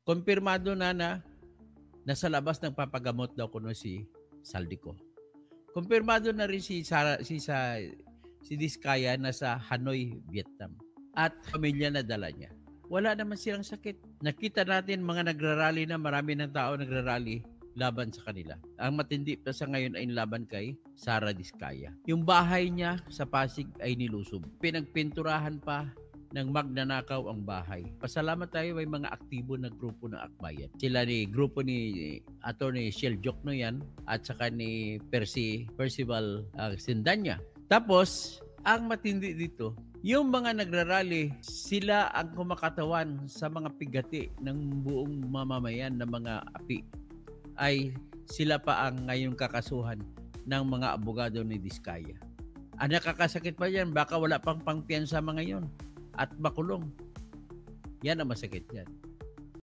Kumpirmado na nasa labas nagpapagamot daw kuno si Saldico. Kumpirmado na rin si Diskaya na sa Hanoi, Vietnam. At pamilya na dala niya. Wala naman silang sakit. Nakita natin mga nagrarally na, marami ng tao nagrarally laban sa kanila. Ang matindi pa sa ngayon ay laban kay Sara Diskaya. Yung bahay niya sa Pasig ay nilusob. Pinagpinturahan pa ng magnanakaw ang bahay. Pasalamat tayo, may mga aktibo na grupo ng Akbayan. Sila grupo ni Attorney Shell Jokno yan at saka ni Percival Sindanya. Tapos, ang matindi dito, yung mga nagrarally, sila ang kumakatawan sa mga pigati ng buong mamamayan ng mga api. Ay sila pa ang ngayon kakasuhan ng mga abogado ni Diskaya. Ang nakakasakit pa yan, baka wala pang pangpiyansa mga ngayon at makulong. Yan ang masakit yan.